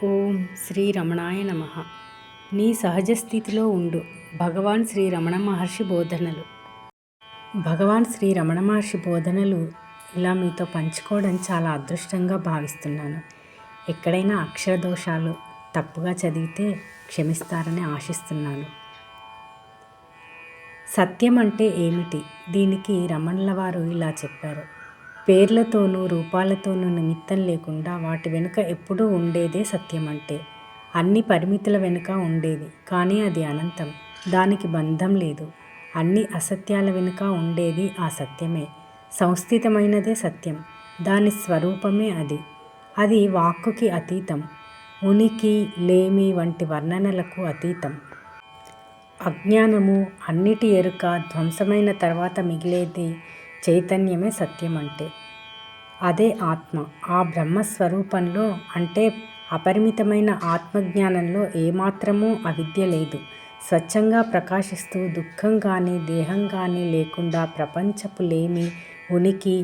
ఓం శ్రీ రమణాయ నమః. నీ సహజ స్థితిలో ఉండు. భగవాన్ శ్రీ రమణ మహర్షి బోధనలు. భగవాన్ శ్రీ రమణ మహర్షి బోధనలు ఇలా మీతో పంచుకోవడం చాలా అదృష్టంగా భావిస్తున్నాను. ఎక్కడైనా అక్షర దోషాలు తప్పుగా చదివితే క్షమిస్తారని ఆశిస్తున్నాను. సత్యం అంటే ఏమిటి? దీనికి రమణుల వారు ఇలా చెప్పారు. పేర్లతోనూ రూపాలతోనూ నిమిత్తం లేకుండా వాటి వెనుక ఎప్పుడూ ఉండేదే సత్యం అంటే. అన్ని పరిమితుల వెనుక ఉండేది, కానీ అది అనంతం, దానికి బంధం లేదు. అన్ని అసత్యాల వెనుక ఉండేది ఆ సత్యమే. సంస్థితమైనదే సత్యం, దాని స్వరూపమే అది. అది వాక్కుకి అతీతం, ఉనికి లేమి వంటి వర్ణనలకు అతీతం. అజ్ఞానము, అన్నిటి ఎరుక ధ్వంసమైన తర్వాత మిగిలేది చైతన్యమే సత్యం అంటే. అదే ఆత్మ. ఆ బ్రహ్మస్వరూపంలో అంటే అపరిమితమైన ఆత్మజ్ఞానంలో ఏమాత్రమూ అవిద్య లేదు. స్వచ్ఛంగా ప్రకాశిస్తూ దుఃఖం కానీ దేహం కానీ లేకుండా ప్రపంచపు లేమి ఉనికి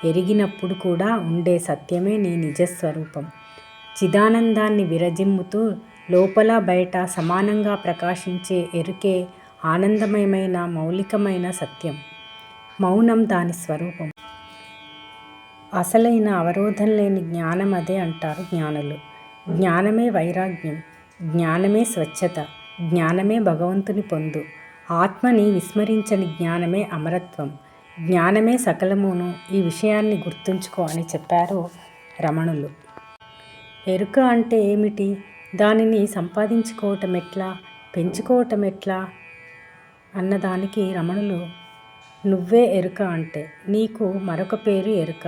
ఎరిగినప్పుడు కూడా ఉండే సత్యమే నీ నిజస్వరూపం. చిదానందాన్ని విరజిమ్ముతూ లోపల బయట సమానంగా ప్రకాశించే ఎరుకే ఆనందమయమైన మౌలికమైన సత్యం. మౌనం దాని స్వరూపం. అసలైన అవరోధం లేని జ్ఞానం అదే అంటారు జ్ఞానులు. జ్ఞానమే వైరాగ్యం, జ్ఞానమే స్వచ్ఛత, జ్ఞానమే భగవంతుని పొందు. ఆత్మని విస్మరించని జ్ఞానమే అమరత్వం, జ్ఞానమే సకలమును. ఈ విషయాన్ని గుర్తుంచుకో అని చెప్పారు రమణులు. ఎరుక అంటే ఏమిటి? దానిని సంపాదించుకోవటం ఎట్లా, పెంచుకోవటం ఎట్లా అన్నదానికి రమణులు, నువ్వే ఎరుక అంటే నీకు మరొక పేరు ఎరుక.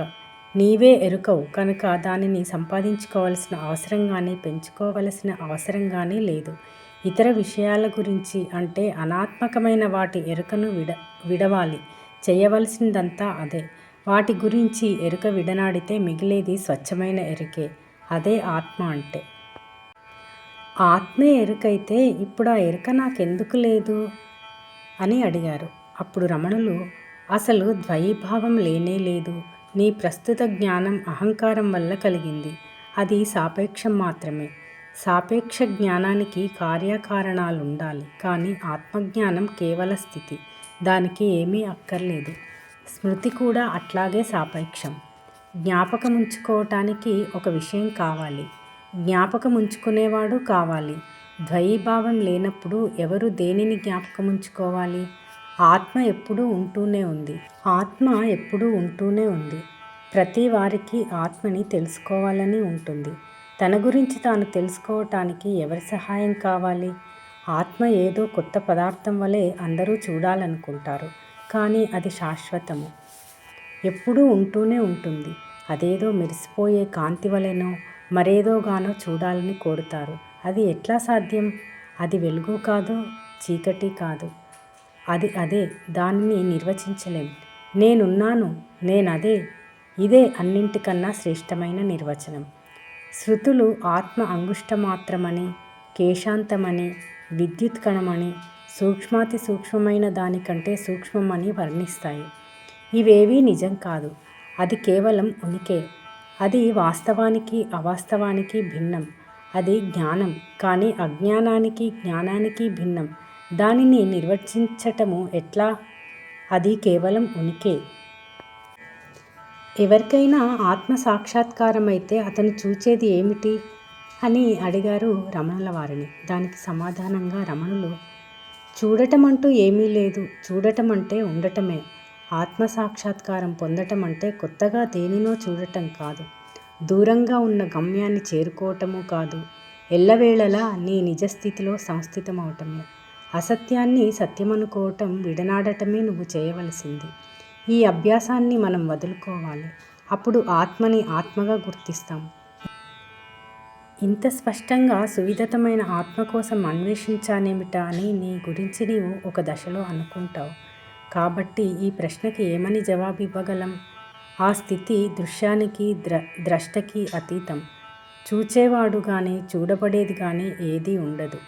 నీవే ఎరుకవు కనుక దానిని సంపాదించుకోవలసిన అవసరం కానీ పెంచుకోవలసిన అవసరం కానీ లేదు. ఇతర విషయాల గురించి అంటే అనాత్మకమైన వాటి ఎరుకను విడవాలి. చేయవలసిందంతా అదే. వాటి గురించి ఎరుక విడనాడితే మిగిలేది స్వచ్ఛమైన ఎరుకే. అదే ఆత్మ అంటే. ఆత్మే ఎరుకైతే ఇప్పుడు ఆ ఎరుక నాకెందుకు లేదు అని అడిగారు. అప్పుడు రమణులు, అసలు ద్వైభావం లేనే లేదు. నీ ప్రస్తుత జ్ఞానం అహంకారం వల్ల కలిగింది. అది సాపేక్షం మాత్రమే. సాపేక్ష జ్ఞానానికి కార్యకారణాలుండాలి, కానీ ఆత్మజ్ఞానం కేవల స్థితి. దానికి ఏమీ అక్కర్లేదు. స్మృతి కూడా అట్లాగే సాపేక్షం. జ్ఞాపకముంచుకోవటానికి ఒక విషయం కావాలి, జ్ఞాపకముంచుకునేవాడు కావాలి. ద్వైభావం లేనప్పుడు ఎవరు దేనిని జ్ఞాపకముంచుకోవాలి? ఆత్మ ఎప్పుడూ ఉంటూనే ఉంది. ఆత్మ ఎప్పుడూ ఉంటూనే ఉంది. ప్రతి వారికి ఆత్మని తెలుసుకోవాలని ఉంటుంది. తన గురించి తాను తెలుసుకోవటానికి ఎవరి సహాయం కావాలి? ఆత్మ ఏదో కొత్త పదార్థం వలె అందరూ చూడాలనుకుంటారు, కానీ అది శాశ్వతము, ఎప్పుడూ ఉంటూనే ఉంటుంది. అదేదో మెరిసిపోయే కాంతి వలెనో మరేదోగానో చూడాలని కోరుతారు. అది ఎట్లా సాధ్యం? అది వెలుగు కాదు, చీకటి కాదు. అది అదే. దానిని నిర్వచించలేం. నేనున్నాను, నేనదే. ఇదే అన్నింటికన్నా శ్రేష్టమైన నిర్వచనం. శృతులు ఆత్మ అంగుష్టమాత్రమని, కేశాంతమని, విద్యుత్ కణమని, సూక్ష్మాతి సూక్ష్మమైన దానికంటే సూక్ష్మమని వర్ణిస్తాయి. ఇవేవీ నిజం కాదు. అది కేవలం ఉనికే. అది వాస్తవానికి అవాస్తవానికి భిన్నం. అది జ్ఞానం, కానీ అజ్ఞానానికి జ్ఞానానికి భిన్నం. దానిని నిర్వచించటము ఎట్లా? అది కేవలం ఉనికే. ఎవరికైనా ఆత్మ సాక్షాత్కారం అయితే అతను చూచేది ఏమిటి అని అడిగారు రమణుల వారిని. దానికి సమాధానంగా రమణులు, చూడటం అంటూ ఏమీ లేదు. చూడటం అంటే ఉండటమే. ఆత్మ సాక్షాత్కారం పొందటం అంటే కొత్తగా దేనినో చూడటం కాదు, దూరంగా ఉన్న గమ్యాన్ని చేరుకోవటము కాదు, ఎల్లవేళలా నీ నిజస్థితిలో సంస్థితమవటమే. అసత్యాన్ని సత్యమనుకోవటం విడనాడటమే నువ్వు చేయవలసింది. ఈ అభ్యాసాన్ని మనం వదులుకోవాలి. అప్పుడు ఆత్మని ఆత్మగా గుర్తిస్తాం. ఇంత స్పష్టంగా సువిదితమైన ఆత్మ కోసం అన్వేషించానేమిటా అని నీ గురించి నీవు ఒక దశలో అనుకుంటావు. కాబట్టి ఈ ప్రశ్నకి ఏమని జవాబు ఇవ్వగలం? ఆ స్థితి దృశ్యానికి ద్రష్టకి అతీతం. చూచేవాడు కానీ చూడబడేది కానీ ఏదీ ఉండదు.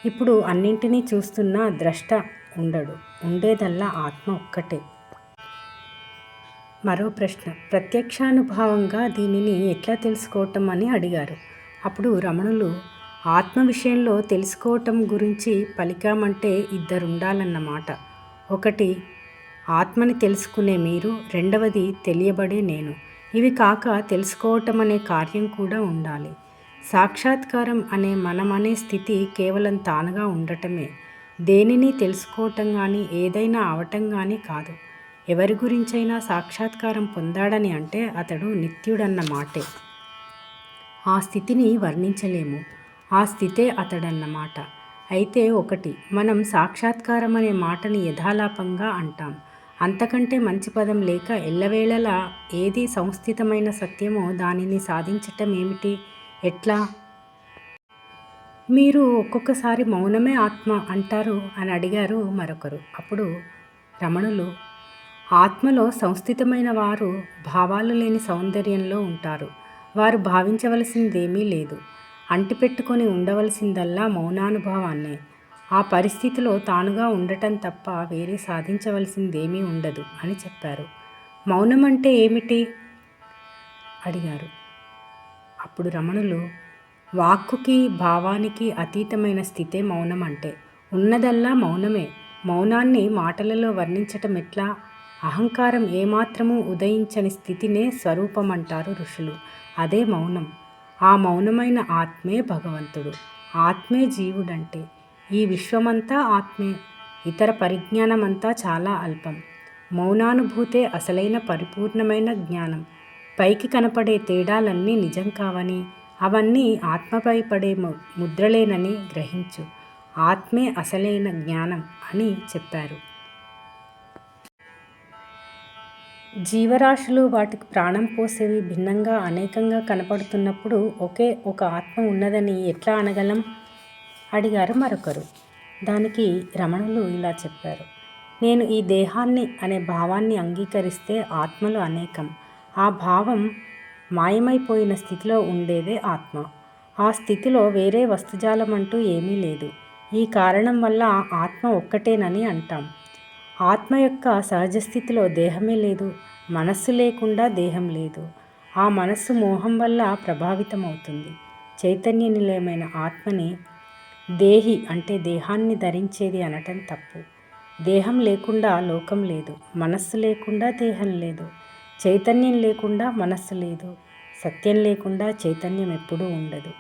ఇప్పుడు అన్నింటినీ చూస్తున్న ద్రష్ట ఉండడు. ఉండేదల్లా ఆత్మ ఒక్కటే. మరో ప్రశ్న, ప్రత్యక్షానుభావంగా దీనిని ఎట్లా తెలుసుకోవటం అని అడిగారు. అప్పుడు రమణులు, ఆత్మ విషయంలో తెలుసుకోవటం గురించి పలికామంటే ఇద్దరుండాలన్నమాట. ఒకటి ఆత్మని తెలుసుకునే మీరు, రెండవది తెలియబడే నేను. ఇవి కాక తెలుసుకోవటం అనే కార్యం కూడా ఉండాలి. సాక్షాత్కారం అనే మనమనే స్థితి కేవలం తానుగా ఉండటమే. దేనిని తెలుసుకోవటం కానీ ఏదైనా అవటం కానీ కాదు. ఎవరి గురించైనా సాక్షాత్కారం పొందాడని అంటే అతడు నిత్యుడన్న మాటే. ఆ స్థితిని వర్ణించలేము. ఆ స్థితే అతడన్నమాట. అయితే ఒకటి, మనం సాక్షాత్కారం అనే మాటని యథాలాపంగా అంటాం. అంతకంటే మంచి పదం లేక ఎల్లవేళలా ఏది సంస్థితమైన సత్యమో దానిని సాధించటం ఏమిటి? ఎట్లా? మీరు ఒక్కొక్కసారి మౌనమే ఆత్మ అంటారు అని అడిగారు మరొకరు. అప్పుడు రమణులు, ఆత్మలో సంస్థితమైన వారు భావాలు లేని సౌందర్యంలో ఉంటారు. వారు భావించవలసిందేమీ లేదు. అంటిపెట్టుకొని ఉండవలసిందల్లా మౌనానుభవాన్నే. ఆ పరిస్థితిలో తానుగా ఉండటం తప్ప వేరే సాధించవలసిందేమీ ఉండదు అని చెప్పారు. మౌనం అంటే ఏమిటి అడిగారు. అప్పుడు రమణులు, వాక్కుకి భావానికి అతీతమైన స్థితే మౌనం అంటే. ఉన్నదల్లా మౌనమే. మౌనాన్ని మాటలలో వర్ణించటం ఎట్లా? అహంకారం ఏమాత్రమూ ఉదయించని స్థితినే స్వరూపమంటారు ఋషులు. అదే మౌనం. ఆ మౌనమైన ఆత్మే భగవంతుడు. ఆత్మే జీవుడంటే. ఈ విశ్వమంతా ఆత్మే. ఇతర పరిజ్ఞానమంతా చాలా అల్పం. మౌనానుభూతే అసలైన పరిపూర్ణమైన జ్ఞానం. పైకి కనపడే తేడాలన్నీ నిజం కావని, అవన్నీ ఆత్మపై పడే ముద్రలేనని గ్రహించు. ఆత్మే అసలైన జ్ఞానం అని చెప్పారు. జీవరాశులు వాటికి ప్రాణం పోసేవి భిన్నంగా అనేకంగా కనపడుతున్నప్పుడు ఒకే ఒక ఆత్మ ఉన్నదని ఎట్లా అనగలం అడిగారు మరొకరు. దానికి రమణులు ఇలా చెప్పారు. నేను ఈ దేహాన్ని అనే భావాన్ని అంగీకరిస్తే ఆత్మలు అనేకం. ఆ భావం మాయమైపోయిన స్థితిలో ఉండేదే ఆత్మ. ఆ స్థితిలో వేరే వస్తుజాలం అంటూ ఏమీ లేదు. ఈ కారణం వల్ల ఆత్మ ఒక్కటేనని అంటాం. ఆత్మ యొక్క సహజ స్థితిలో దేహమే లేదు. మనస్సు లేకుండా దేహం లేదు. ఆ మనస్సు మోహం వల్ల ప్రభావితమవుతుంది. చైతన్య నిలయమైన ఆత్మని దేహి అంటే దేహాన్ని ధరించేది అనటం తప్పు. దేహం లేకుండా లోకం లేదు. మనస్సు లేకుండా దేహం లేదు. చైతన్యం లేకుండా మనస్సు లేదు. సత్యం లేకుండా చైతన్యం ఎప్పుడూ ఉండదు.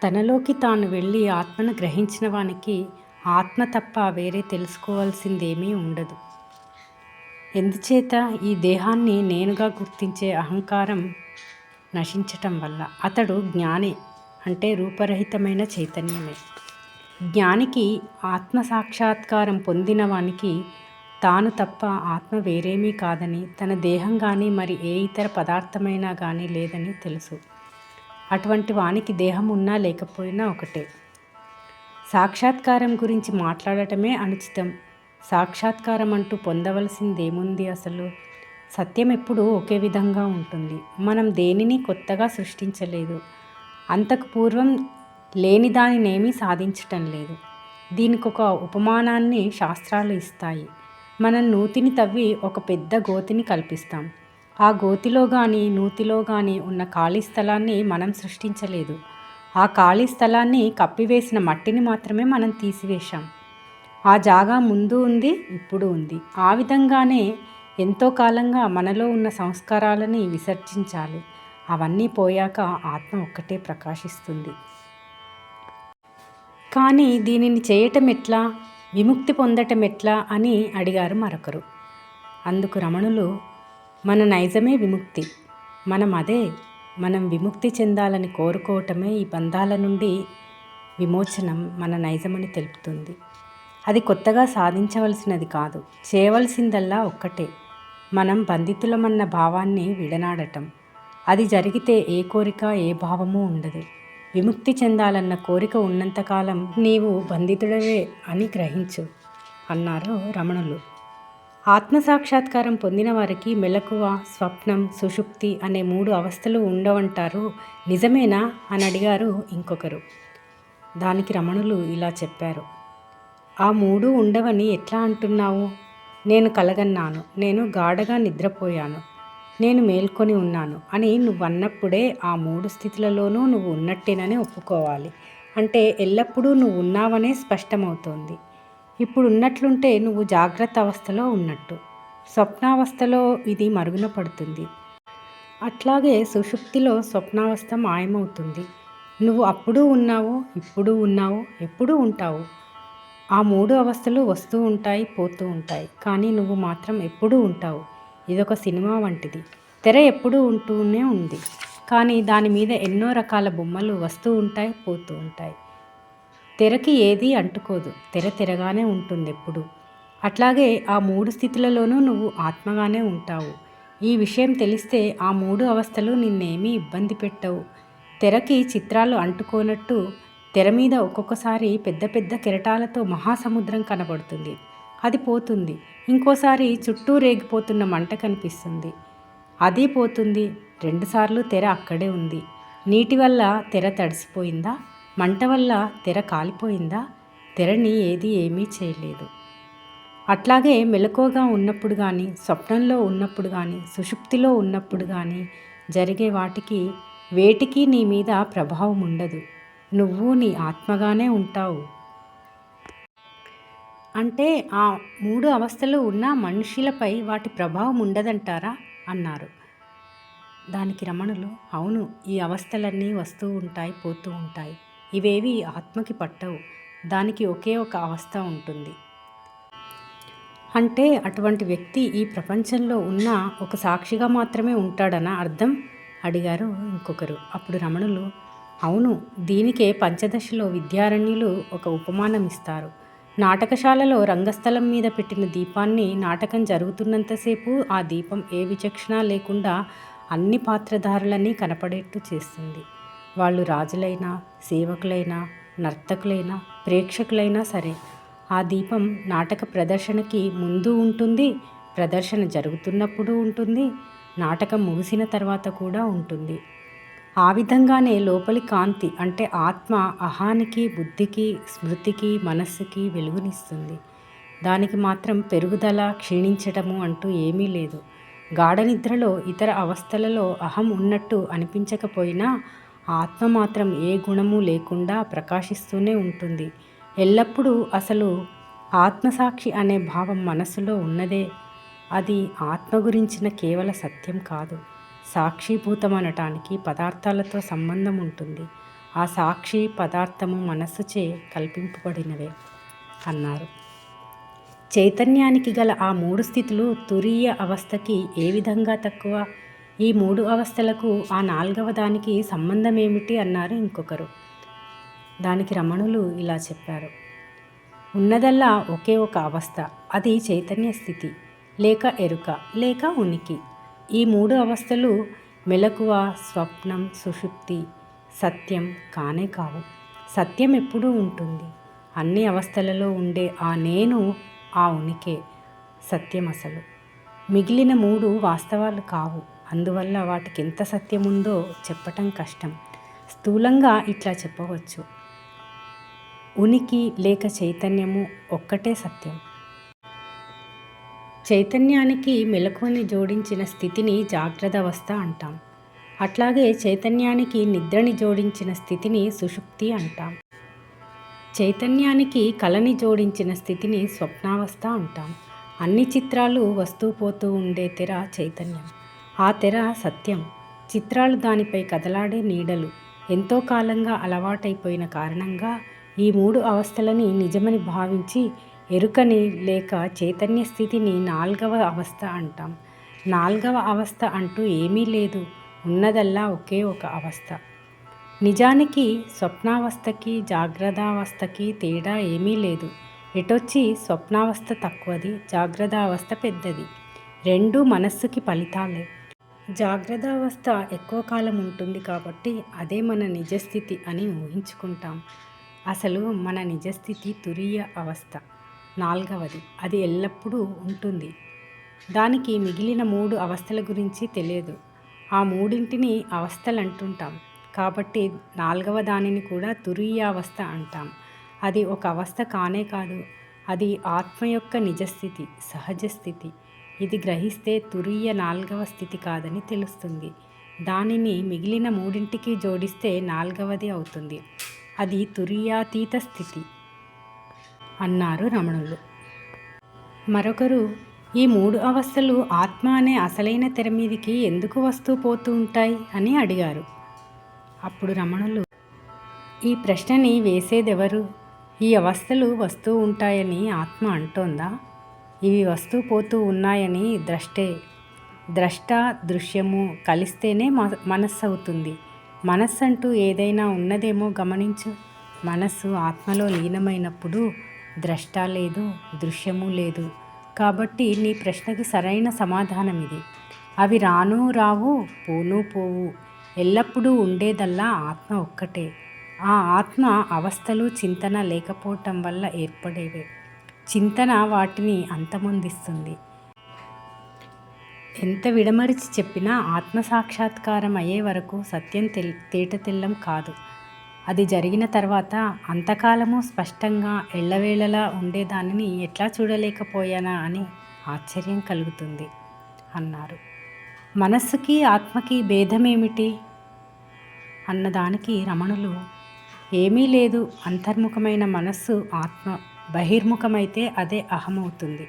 తనలోకి తాను వెళ్ళి ఆత్మను గ్రహించిన వానికి ఆత్మ తప్ప వేరే తెలుసుకోవాల్సిందేమీ ఉండదు. ఎందుచేత? ఈ దేహాన్ని నేనుగా గుర్తించే అహంకారం నశించటం వల్ల. అతడు జ్ఞాని అంటే రూపరహితమైన చైతన్యమే. జ్ఞానికి ఆత్మసాక్షాత్కారం పొందిన వానికి తాను తప్ప ఆత్మ వేరేమీ కాదని, తన దేహం కానీ మరి ఏ ఇతర పదార్థమైనా కానీ లేదని తెలుసు. అటువంటి వానికి దేహం ఉన్నా లేకపోయినా ఒకటే. సాక్షాత్కారం గురించి మాట్లాడటమే అనుచితం. సాక్షాత్కారం అంటూ పొందవలసిందేముంది అసలు? సత్యం ఎప్పుడూ ఒకే విధంగా ఉంటుంది. మనం దేనిని కొత్తగా సృష్టించలేదు. అంతకు పూర్వం లేని దానినేమీ సాధించటం లేదు. దీనికొక ఉపమానాన్ని శాస్త్రాలు ఇస్తాయి. మనం నూతిని తవ్వి ఒక పెద్ద గోతిని కల్పిస్తాం. ఆ గోతిలో కానీ నూతిలో కానీ ఉన్న ఖాళీ స్థలాన్ని మనం సృష్టించలేదు. ఆ ఖాళీ స్థలాన్ని కప్పివేసిన మట్టిని మాత్రమే మనం తీసివేశాం. ఆ జాగా ముందు ఉంది, ఇప్పుడు ఉంది. ఆ విధంగానే ఎంతో కాలంగా మనలో ఉన్న సంస్కారాలని విసర్జించాలి. అవన్నీ పోయాక ఆత్మ ఒక్కటే ప్రకాశిస్తుంది. కానీ దీనిని చేయటం ఎట్లా? విముక్తి పొందటం ఎట్లా అని అడిగారు మరొకరు. అందుకు రమణులు, మన నైజమే విముక్తి. మనం విముక్తి చెందాలని కోరుకోవటమే ఈ బంధాల నుండి విమోచనం మన నైజమని తెలుపుతుంది. అది కొత్తగా సాధించవలసినది కాదు. చేయవలసిందల్లా ఒక్కటే, మనం బంధితులమన్న భావాన్ని విడనాడటం. అది జరిగితే ఏ కోరిక ఏ భావము ఉండదు. విముక్తి చెందాలన్న కోరిక ఉన్నంతకాలం నీవు బంధితుడవే అని గ్రహించు అన్నారు రమణులు. ఆత్మసాక్షాత్కారం పొందిన వారికి మెలకువ, స్వప్నం, సుషుప్తి అనే 3 అవస్థలు ఉండవంటారు. నిజమేనా అని అడిగారు ఇంకొకరు. దానికి రమణులు ఇలా చెప్పారు. ఆ 3 ఉండవని ఎట్లా అంటున్నావు? నేను కలగన్నాను. నేను గాఢగా నిద్రపోయాను. నేను మేల్కొని ఉన్నాను అని నువ్వు అన్నప్పుడే ఆ 3 స్థితులలోనూ నువ్వు ఉన్నట్టేనని ఒప్పుకోవాలి. అంటే ఎల్లప్పుడూ నువ్వు ఉన్నావనే స్పష్టమవుతోంది. ఇప్పుడు ఉన్నట్లుంటే నువ్వు జాగ్రత్త అవస్థలో ఉన్నట్టు. స్వప్నావస్థలో ఇది మరుగున పడుతుంది. అట్లాగే సుషుప్తిలో స్వప్నావస్థ మాయమవుతుంది. నువ్వు అప్పుడూ ఉన్నావు, ఇప్పుడు ఉన్నావు, ఎప్పుడూ ఉంటావు. ఆ 3 అవస్థలు వస్తూ ఉంటాయి, పోతూ ఉంటాయి. కానీ నువ్వు మాత్రం ఎప్పుడూ ఉంటావు. ఇదొక సినిమా వంటిది. తెర ఎప్పుడూ ఉంటూనే ఉంది. కానీ దాని మీద ఎన్నో రకాల బొమ్మలు వస్తూ ఉంటాయి, పోతూ ఉంటాయి. తెరకి ఏదీ అంటుకోదు. తెర తెరగానే ఉంటుంది ఎప్పుడు. అట్లాగే ఆ 3 స్థితులలోనూ నువ్వు ఆత్మగానే ఉంటావు. ఈ విషయం తెలిస్తే ఆ 3 అవస్థలు నిన్నేమీ ఇబ్బంది పెట్టవు. తెరకి చిత్రాలు అంటుకోనట్టు తెర మీద ఒక్కొక్కసారి పెద్ద పెద్ద కెరటాలతో మహాసముద్రం కనబడుతుంది. అది పోతుంది. ఇంకోసారి చుట్టూ రేగిపోతున్న మంట కనిపిస్తుంది. అది పోతుంది. 2 సార్లు తెర అక్కడే ఉంది. నీటి వల్ల తెర తడిసిపోయిందా? మంట వల్ల తెర కాలిపోయిందా? తెరని ఏమీ చేయలేదు. అట్లాగే మెలకువగా ఉన్నప్పుడు కానీ, స్వప్నంలో ఉన్నప్పుడు కానీ, సుషుప్తిలో ఉన్నప్పుడు కానీ జరిగే వేటికి నీ మీద ప్రభావం ఉండదు. నువ్వు నీ ఆత్మగానే ఉంటావు. అంటే ఆ 3 అవస్థలు ఉన్న మనుషులపై వాటి ప్రభావం ఉండదంటారా అన్నారు. దానికి రమణులు, అవును, ఈ అవస్థలన్నీ వస్తూ ఉంటాయి, పోతూ ఉంటాయి. ఇవేవి ఆత్మకి పట్టవు. దానికి ఒకే ఒక అవస్థ ఉంటుంది. అంటే అటువంటి వ్యక్తి ఈ ప్రపంచంలో ఉన్న ఒక సాక్షిగా మాత్రమే ఉంటాడనా అర్థం అడిగారు ఇంకొకరు. అప్పుడు రమణులు, అవును, దీనికే పంచదశలో విద్యారణ్యులు ఒక ఉపమానం ఇస్తారు. నాటకశాలలో రంగస్థలం మీద పెట్టిన దీపాన్ని నాటకం జరుగుతున్నంతసేపు ఆ దీపం ఏ విచక్షణ లేకుండా అన్ని పాత్రధారులని కనపడేట్టు చేస్తుంది. వాళ్ళు రాజులైనా, సేవకులైనా, నర్తకులైనా, ప్రేక్షకులైనా సరే. ఆ దీపం నాటక ప్రదర్శనకి ముందు ఉంటుంది, ప్రదర్శన జరుగుతున్నప్పుడు ఉంటుంది, నాటకం ముగిసిన తర్వాత కూడా ఉంటుంది. ఆ విధంగానే లోపలి కాంతి అంటే ఆత్మ అహానికి, బుద్ధికి, స్మృతికి, మనస్సుకి వెలుగునిస్తుంది. దానికి మాత్రం పెరుగుదల, క్షీణించటము అంటూ ఏమీ లేదు. గాఢనిద్రలో ఇతర అవస్థలలో అహం ఉన్నట్టు అనిపించకపోయినా ఆత్మ మాత్రం ఏ గుణము లేకుండా ప్రకాశిస్తూనే ఉంటుంది. ఎల్లప్పుడూ అసలు ఆత్మసాక్షి అనే భావం మనసులో ఉన్నదే. అది ఆత్మ గురించిన కేవల సత్యం కాదు. సాక్షిభూతమనటానికి పదార్థాలతో సంబంధం ఉంటుంది. ఆ సాక్షి పదార్థము మనస్సుచే కల్పింపబడినవే అన్నారు. చైతన్యానికి గల ఆ 3 స్థితులు తురీయ అవస్థకి ఏ విధంగా తక్కువ? ఈ 3 అవస్థలకు ఆ 4వ దానికి సంబంధం ఏమిటి అన్నారు ఇంకొకరు. దానికి రమణులు ఇలా చెప్పారు. ఉన్నదల్లా ఒకే ఒక అవస్థ. అది చైతన్య స్థితి, లేక ఎరుక, లేక ఉనికి. ఈ 3 అవస్థలు మెలకువ, స్వప్నం, సుషుప్తి సత్యం కానే కావు. సత్యం ఎప్పుడూ ఉంటుంది. అన్ని అవస్థలలో ఉండే ఆ నేను, ఆ ఉనికే సత్యం అసలు. మిగిలిన 3 వాస్తవాలు కావు. అందువల్ల వాటికి ఎంత సత్యం ఉందో చెప్పటం కష్టం. స్థూలంగా ఇట్లా చెప్పవచ్చు. ఉనికి లేక చైతన్యము ఒక్కటే సత్యం. చైతన్యానికి మెలకువని జోడించిన స్థితిని జాగ్రత్త అవస్థ అంటాం. అట్లాగే చైతన్యానికి నిద్రని జోడించిన స్థితిని సుషుప్తి అంటాం. చైతన్యానికి కలని జోడించిన స్థితిని స్వప్నావస్థ అంటాం. అన్ని చిత్రాలు వస్తూ పోతూ ఉండే తెర చైతన్యం. ఆ తెర సత్యం. చిత్రాలు దానిపై కదలాడే నీడలు. ఎంతో కాలంగా అలవాటైపోయిన కారణంగా ఈ 3 అవస్థలని నిజమని భావించి ఎరుకని లేక చైతన్య స్థితిని 4వ అవస్థ అంటాం. 4వ అవస్థ అంటూ ఏమీ లేదు. ఉన్నదల్లా ఒకే ఒక అవస్థ. నిజానికి స్వప్నావస్థకి జాగ్రత్తావస్థకి తేడా ఏమీ లేదు. ఎటొచ్చి స్వప్నావస్థ తక్కువది, జాగ్రత్తావస్థ పెద్దది. రెండూ మనస్సుకి ఫలితాలే. జాగ్రత్తావస్థ ఎక్కువ కాలం ఉంటుంది కాబట్టి అదే మన నిజస్థితి అని ఊహించుకుంటాం. అసలు మన నిజస్థితి తురీయ అవస్థ, 4వది. అది ఎల్లప్పుడూ ఉంటుంది. దానికి మిగిలిన 3 అవస్థల గురించి తెలియదు. ఆ మూడింటిని అవస్థలంటుంటాం. కాబట్టి 4వ దానిని కూడా తురీయావస్థ అంటాం. అది ఒక అవస్థ కానే కాదు. అది ఆత్మ యొక్క నిజస్థితి, సహజ స్థితి. ఇది గ్రహిస్తే తురీయ 4వ స్థితి కాదని తెలుస్తుంది. దానిని మిగిలిన 3ంటికి జోడిస్తే 4వది అవుతుంది. అది తురీయాతీత స్థితి అన్నారు రమణులు. మరొకరు, ఈ 3 అవస్థలు ఆత్మ అనే అసలైన తెర మీదికి ఎందుకు వస్తూ పోతూ ఉంటాయి అని అడిగారు. అప్పుడు రమణులు, ఈ ప్రశ్నని వేసేదెవరు? ఈ అవస్థలు వస్తూ ఉంటాయని ఆత్మ అంటోందా? ఇవి వస్తూ పోతూ ఉన్నాయని ద్రష్టే. ద్రష్ట దృశ్యము కలిస్తేనే మనస్సు అవుతుంది. మనస్సు అంటూ ఏదైనా ఉన్నదేమో గమనించు. మనస్సు ఆత్మలో లీనమైనప్పుడు ద్రష్ట లేదు, దృశ్యము లేదు. కాబట్టి నీ ప్రశ్నకి సరైన సమాధానం ఇది. అవి రాను రావు, పోను పోవు. ఎల్లప్పుడూ ఉండేదల్లా ఆత్మ ఒక్కటే. ఆ ఆత్మ అవస్థలు చింతన లేకపోవటం వల్ల ఏర్పడేవే. చింతన వాటిని అంతమొందిస్తుంది. ఎంత విడమరిచి చెప్పినా ఆత్మసాక్షాత్కారం అయ్యే వరకు సత్యం తేటతెల్లం కాదు. అది జరిగిన తర్వాత అంతకాలము స్పష్టంగా ఎల్లవేళలా ఉండేదానిని ఎట్లా చూడలేకపోయానా అని ఆశ్చర్యం కలుగుతుంది అన్నారు. మనస్సుకి ఆత్మకి భేదమేమిటి అన్నదానికి రమణులు, ఏమీ లేదు. అంతర్ముఖమైన మనస్సు ఆత్మ, బహిర్ముఖమైతే అదే అహమవుతుంది,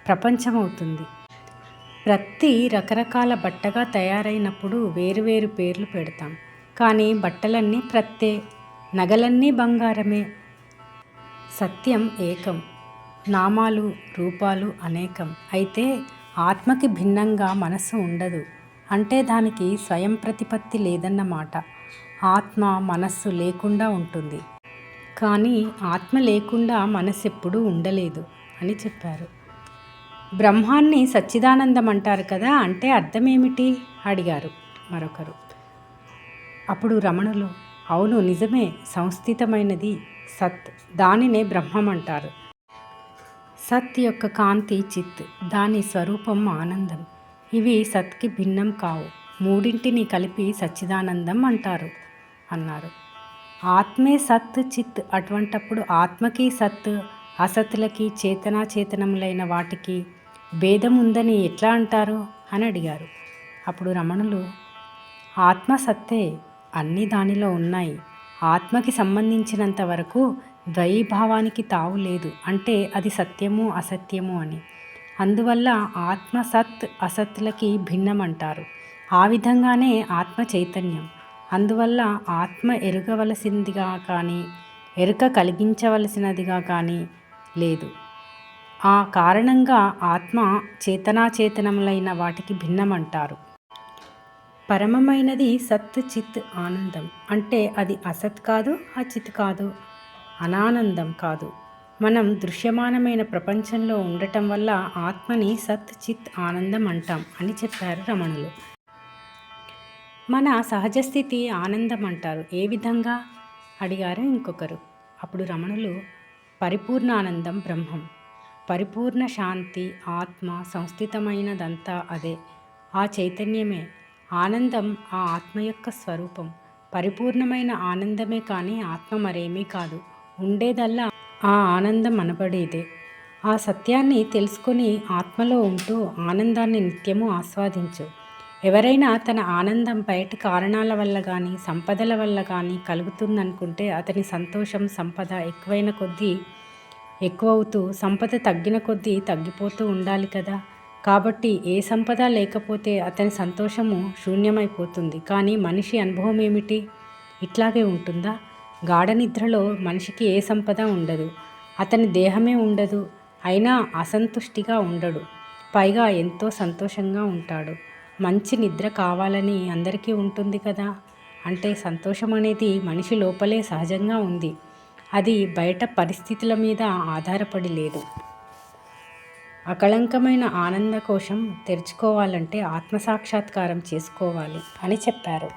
ప్రపంచమవుతుంది. ప్రతి రకరకాల బట్టగా తయారైనప్పుడు వేరువేరు పేర్లు పెడతాం. కానీ బట్టలన్నీ ప్రత్తే, నగలన్నీ బంగారమే. సత్యం ఏకం, నామాలు రూపాలు అనేకం. అయితే ఆత్మకి భిన్నంగా మనస్సు ఉండదు అంటే దానికి స్వయం ప్రతిపత్తి లేదన్నమాట. ఆత్మ మనస్సు లేకుండా ఉంటుంది, కానీ ఆత్మ లేకుండా మనస్సు ఎప్పుడూ ఉండలేదు అని చెప్పారు. బ్రహ్మాన్ని సచ్చిదానందం అంటారు కదా, అంటే అర్థమేమిటి అడిగారు మరొకరు. అప్పుడు రమణులు, అవును నిజమే, సంస్థితమైనది సత్, దానినే బ్రహ్మం అంటారు. సత్ యొక్క కాంతి చిత్, దాని స్వరూపం ఆనందం. ఇవి సత్కి భిన్నం కావు. 3ంటిని కలిపి సచ్చిదానందం అంటారు అన్నారు. ఆత్మే సత్ చిత్. అటువంటప్పుడు ఆత్మకి సత్, అసత్లకి చేతనాచేతనములైన వాటికి భేదం ఉందని ఎట్లా అంటారు అని అడిగారు. అప్పుడు రమణులు, ఆత్మ సత్తే, అన్నీ దానిలో ఉన్నాయి. ఆత్మకి సంబంధించినంత వరకు ద్వైభావానికి తావు లేదు, అంటే అది సత్యము అసత్యము అని. అందువల్ల ఆత్మ సత్ అసత్లకి భిన్నమంటారు. ఆ విధంగానే ఆత్మ చైతన్యం. అందువల్ల ఆత్మ ఎరుగవలసిందిగా కానీ ఎరుక కలిగించవలసినదిగా కానీ లేదు. ఆ కారణంగా ఆత్మ చేతనాచేతనములైన వాటికి భిన్నమంటారు. పరమమైనది సత్ చిత్ ఆనందం, అంటే అది అసత్ కాదు, అచిత్ కాదు, అనానందం కాదు. మనం దృశ్యమానమైన ప్రపంచంలో ఉండటం వల్ల ఆత్మని సత్ చిత్ ఆనందం అంటాం అని చెప్పారు రమణులు. మన సహజస్థితి ఆనందం అంటారు, ఏ విధంగా అడిగారు ఇంకొకరు. అప్పుడు రమణులు, పరిపూర్ణ ఆనందం బ్రహ్మం, పరిపూర్ణ శాంతి ఆత్మ, సంస్థితమైనదంతా అదే, ఆ చైతన్యమే. ఆనందం ఆ ఆత్మ యొక్క స్వరూపం. పరిపూర్ణమైన ఆనందమే కానీ ఆత్మ మరేమీ కాదు. ఉండేదల్లా ఆ ఆనందం అనబడేదే. ఆ సత్యాన్ని తెలుసుకొని ఆత్మలో ఉంటూ ఆనందాన్ని నిత్యము ఆస్వాదించు. ఎవరైనా తన ఆనందం బయట కారణాల వల్ల కానీ సంపదల వల్ల కానీ కలుగుతుందనుకుంటే అతని సంతోషం సంపద ఎక్కువైన కొద్దీ ఎక్కువవుతూ సంపద తగ్గిన కొద్దీ తగ్గిపోతూ ఉండాలి కదా. కాబట్టి ఏ సంపద లేకపోతే అతని సంతోషము శూన్యమైపోతుంది. కానీ మనిషి అనుభవం ఏమిటి? ఇట్లాగే ఉంటుందా? గాఢ నిద్రలో మనిషికి ఏ సంపద ఉండదు, అతని దేహమే ఉండదు, అయినా అసంతుష్టిగా ఉండడు, పైగా ఎంతో సంతోషంగా ఉంటాడు. మంచి నిద్ర కావాలని అందరికీ ఉంటుంది కదా. అంటే సంతోషం అనేది మనిషి లోపలే సహజంగా ఉంది, అది బయట పరిస్థితుల మీద ఆధారపడి లేదు. అకళంకమైన ఆనంద కోశం తెరుచుకోవాలంటే ఆత్మసాక్షాత్కారం చేసుకోవాలి అని చెప్పారు.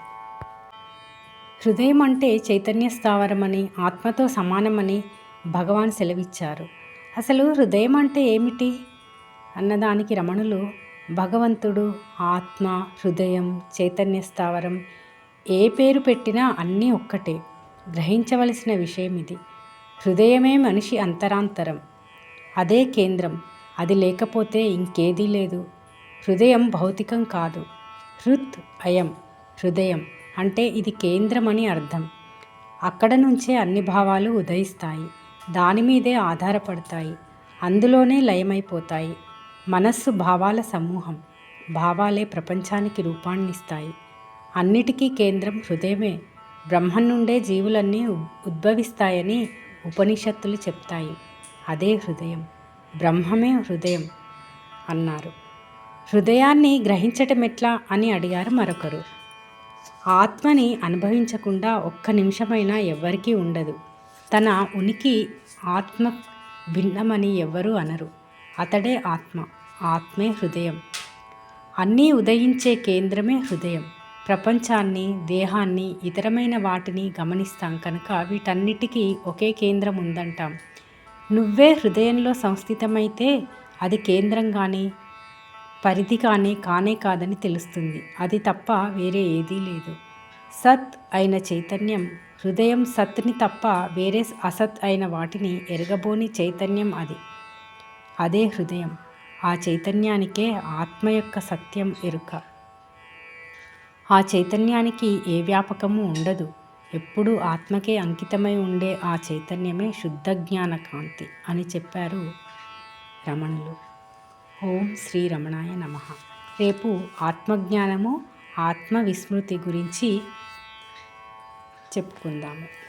హృదయం అంటే చైతన్య స్థావరమని, ఆత్మతో సమానమని భగవాన్ సెలవిచ్చారు. అసలు హృదయం అంటే ఏమిటి అన్నదానికి రమణులు, భగవంతుడు, ఆత్మ, హృదయం, చైతన్య స్థావరం, ఏ పేరు పెట్టినా అన్నీ ఒక్కటే. గ్రహించవలసిన విషయం ఇది. హృదయమే మనిషి అంతరాంతరం, అదే కేంద్రం. అది లేకపోతే ఇంకేదీ లేదు. హృదయం భౌతికం కాదు. హృత్ అయం, హృదయం అంటే ఇది కేంద్రమని అర్థం. అక్కడ నుంచే అన్ని భావాలు ఉదయిస్తాయి, దానిమీదే ఆధారపడతాయి, అందులోనే లయమైపోతాయి. మనస్సు భావాల సమూహం. భావాలే ప్రపంచానికి రూపాన్నిస్తాయి. అన్నిటికీ కేంద్రం హృదయమే. బ్రహ్మం నుండే జీవులన్నీ ఉద్భవిస్తాయని ఉపనిషత్తులు చెప్తాయి. అదే హృదయం. బ్రహ్మమే హృదయం అన్నారు. హృదయాన్ని గ్రహించటమెట్లా అని అడిగారు మరొకరు. ఆత్మని అనుభవించకుండా ఒక్క నిమిషమైనా ఎవ్వరికీ ఉండదు. తన ఉనికి ఆత్మ భిన్నమని ఎవ్వరూ అనరు. అతడే ఆత్మ. ఆత్మే హృదయం. అన్నీ ఉదయించే కేంద్రమే హృదయం. ప్రపంచాన్ని, దేహాన్ని, ఇతరమైన వాటిని గమనిస్తాం కనుక వీటన్నిటికీ ఒకే కేంద్రం ఉందంటాం. నువ్వే హృదయంలో సంస్థితమైతే అది కేంద్రం కానీ పరిధి కానీ కానే కాదని తెలుస్తుంది. అది తప్ప వేరే ఏదీ లేదు. సత్ అయిన చైతన్యం హృదయం. సత్ని తప్ప వేరే అసత్ అయిన వాటిని ఎరగబోని చైతన్యం అది. అదే హృదయం. ఆ చైతన్యానికే ఆత్మ యొక్క సత్యం ఎరుక. ఆ చైతన్యానికి ఏ వ్యాపకము ఉండదు. ఎప్పుడూ ఆత్మకే అంకితమై ఉండే ఆ చైతన్యమే శుద్ధ జ్ఞాన కాంతి అని చెప్పారు రమణులు. ఓం శ్రీ రమణాయ నమః. రేపు ఆత్మజ్ఞానము, ఆత్మ విస్మృతి గురించి చెప్పుకుందాము.